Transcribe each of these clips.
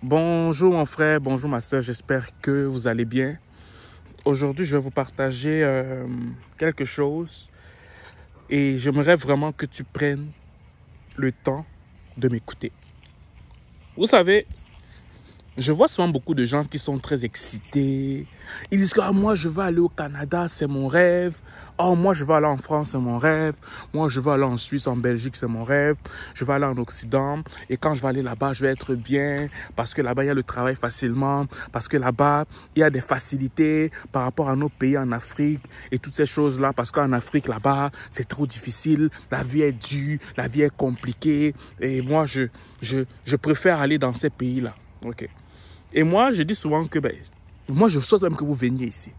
Bonjour mon frère, bonjour ma soeur, j'espère que vous allez bien. Aujourd'hui, je vais vous partager quelque chose et j'aimerais vraiment que tu prennes le temps de m'écouter. Vous savez, je vois souvent beaucoup de gens qui sont très excités. Ils disent que moi je veux aller au Canada, c'est mon rêve. Oh, moi je veux aller en France, c'est mon rêve. Moi je veux aller en Suisse, en Belgique, c'est mon rêve. Je veux aller en Occident. Et quand je vais aller là-bas, je vais être bien. Parce que là-bas, il y a le travail facilement. Parce que là-bas, il y a des facilités par rapport à nos pays en Afrique. Et toutes ces choses-là. Parce qu'en Afrique, là-bas, c'est trop difficile. La vie est dure. La vie est compliquée. Et moi, je préfère aller dans ces pays-là. Ok. Et moi, je dis souvent que moi, je souhaite même que vous veniez ici.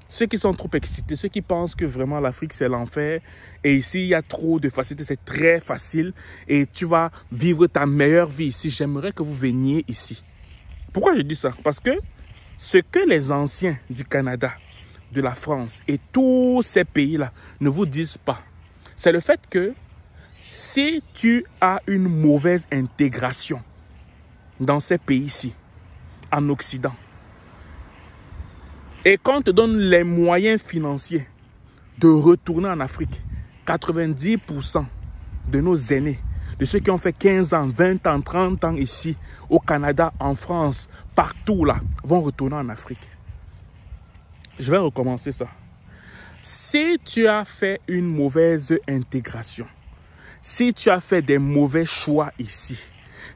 Ceux qui sont trop excités, ceux qui pensent que vraiment l'Afrique c'est l'enfer et ici il y a trop de facilité, c'est très facile et tu vas vivre ta meilleure vie ici, j'aimerais que vous veniez ici. Pourquoi je dis ça? Parce que ce que les anciens du Canada, de la France et tous ces pays-là ne vous disent pas, c'est le fait que si tu as une mauvaise intégration dans ces pays-ci, en Occident, et qu'on te donne les moyens financiers de retourner en Afrique, 90% de nos aînés, de ceux qui ont fait 15 ans, 20 ans, 30 ans ici, au Canada, en France, partout là, vont retourner en Afrique. Je vais recommencer ça. Si tu as fait une mauvaise intégration, si tu as fait des mauvais choix ici,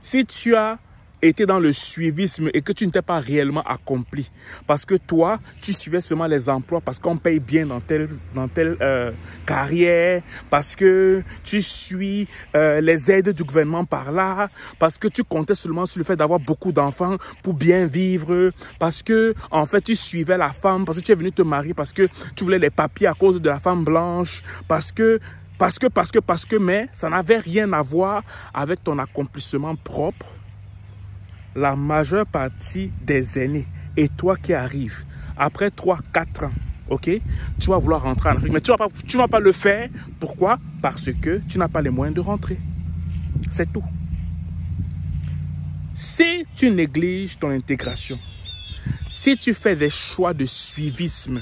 si tu as été dans le suivisme et que tu ne t'es pas réellement accompli. Parce que toi, tu suivais seulement les emplois parce qu'on paye bien dans telle carrière, parce que tu suis les aides du gouvernement par là, parce que tu comptais seulement sur le fait d'avoir beaucoup d'enfants pour bien vivre, parce que en fait tu suivais la femme, parce que tu es venu te marier, parce que tu voulais les papiers à cause de la femme blanche, parce que, mais ça n'avait rien à voir avec ton accomplissement propre. La majeure partie des aînés et toi qui arrives après 3-4 ans, ok, tu vas vouloir rentrer en Afrique, mais tu vas pas le faire. Pourquoi? Parce que tu n'as pas les moyens de rentrer. C'est tout. Si tu négliges ton intégration, si tu fais des choix de suivisme,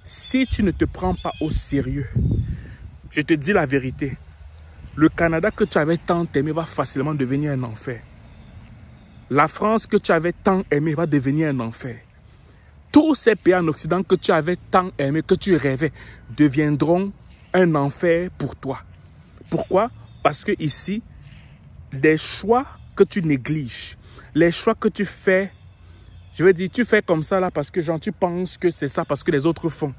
si tu ne te prends pas au sérieux, je te dis la vérité, le Canada que tu avais tant aimé va facilement devenir un enfer. La France que tu avais tant aimé va devenir un enfer. Tous ces pays en Occident que tu avais tant aimé, que tu rêvais, deviendront un enfer pour toi. Pourquoi? Parce que ici, les choix que tu négliges, les choix que tu fais, je veux dire, tu fais comme ça là parce que genre, tu penses que c'est ça parce que les autres font.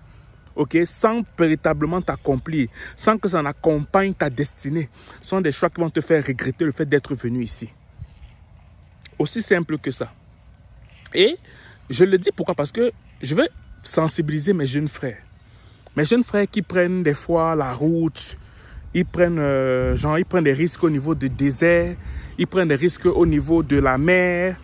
Ok, sans véritablement t'accomplir, sans que ça n'accompagne ta destinée, ce sont des choix qui vont te faire regretter le fait d'être venu ici. Aussi simple que ça. Et je le dis pourquoi? Parce que je veux sensibiliser mes jeunes frères. Mes jeunes frères qui prennent des fois la route, ils prennent des risques au niveau du désert, ils prennent des risques au niveau de la mer.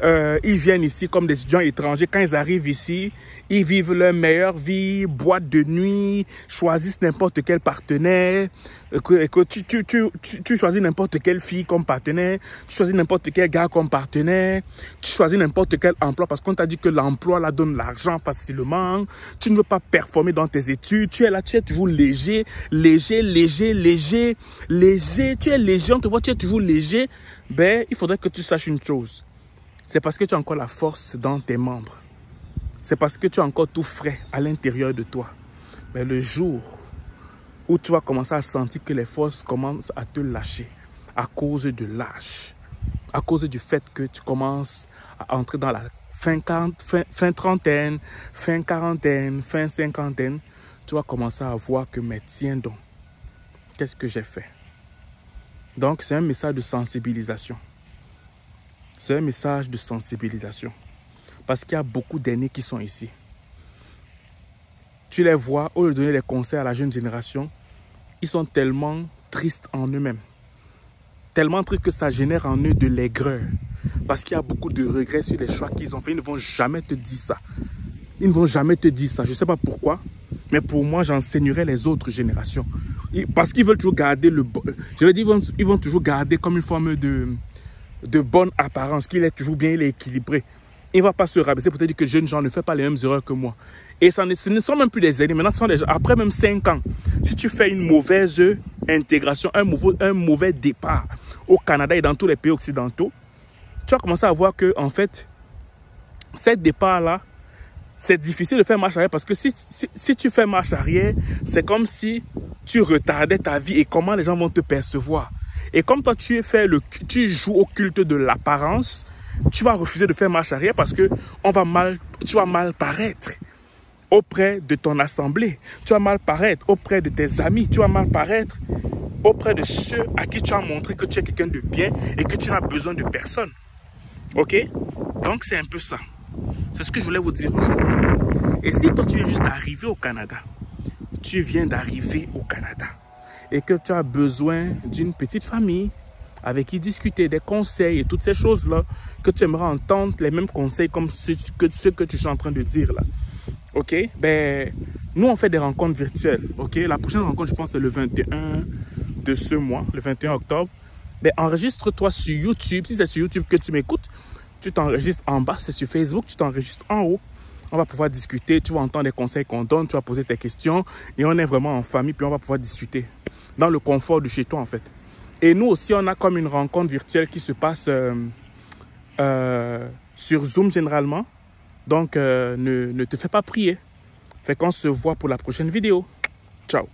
Ils viennent ici comme des étudiants étrangers. Quand ils arrivent ici, ils vivent leur meilleure vie, boîte de nuit, choisissent n'importe quel partenaire. Tu choisis n'importe quelle fille comme partenaire, tu choisis n'importe quel gars comme partenaire, tu choisis n'importe quel emploi parce qu'on t'a dit que l'emploi là donne l'argent facilement. Tu ne veux pas performer dans tes études, tu es là, tu es toujours léger, léger, léger, léger, léger. Tu es léger, on te voit, tu es toujours léger. Ben, il faudrait que tu saches une chose. C'est parce que tu as encore la force dans tes membres. C'est parce que tu as encore tout frais à l'intérieur de toi. Mais le jour où tu vas commencer à sentir que les forces commencent à te lâcher à cause de l'âge, à cause du fait que tu commences à entrer dans la fin trentaine, fin quarantaine, fin cinquantaine, tu vas commencer à voir que, mais tiens donc, qu'est-ce que j'ai fait? Donc, c'est un message de sensibilisation. C'est un message de sensibilisation. Parce qu'il y a beaucoup d'aînés qui sont ici. Tu les vois, au lieu de donner des conseils à la jeune génération, ils sont tellement tristes en eux-mêmes. Tellement tristes que ça génère en eux de l'aigreur. Parce qu'il y a beaucoup de regrets sur les choix qu'ils ont fait. Ils ne vont jamais te dire ça. Ils ne vont jamais te dire ça. Je ne sais pas pourquoi. Mais pour moi, j'enseignerai les autres générations. Parce qu'ils veulent toujours garder le... Je veux dire, ils vont toujours garder comme une forme de... de bonne apparence, qu'il est toujours bien, il est équilibré. Il ne va pas se rabaisser pour te dire que jeunes gens ne font pas les mêmes erreurs que moi. Et ce ne sont même plus des aînés. Maintenant, ce sont des gens. Après même 5 ans, si tu fais une mauvaise intégration, un mauvais départ au Canada et dans tous les pays occidentaux, tu vas commencer à voir que, en fait, ce départ-là, c'est difficile de faire marche arrière parce que si tu fais marche arrière, c'est comme si tu retardais ta vie et comment les gens vont te percevoir. Et comme toi, tu joues au culte de l'apparence, tu vas refuser de faire marche arrière parce que tu vas mal paraître auprès de ton assemblée. Tu vas mal paraître auprès de tes amis. Tu vas mal paraître auprès de ceux à qui tu as montré que tu es quelqu'un de bien et que tu n'as besoin de personne. Ok? Donc, c'est un peu ça. C'est ce que je voulais vous dire aujourd'hui. Et si toi, tu viens juste d'arriver au Canada, et que tu as besoin d'une petite famille avec qui discuter des conseils et toutes ces choses-là, que tu aimerais entendre les mêmes conseils comme ceux que tu es en train de dire là. Ok? Ben, nous, on fait des rencontres virtuelles. Ok? La prochaine rencontre, je pense, c'est le 21 de ce mois, le 21 octobre. Ben, enregistre-toi sur YouTube. Si c'est sur YouTube que tu m'écoutes, tu t'enregistres en bas. C'est sur Facebook, tu t'enregistres en haut. On va pouvoir discuter. Tu vas entendre les conseils qu'on donne. Tu vas poser tes questions. Et on est vraiment en famille. Puis on va pouvoir discuter dans le confort de chez toi, en fait. Et nous aussi, on a comme une rencontre virtuelle qui se passe sur Zoom généralement. Donc, ne te fais pas prier. Fait qu'on se voit pour la prochaine vidéo. Ciao.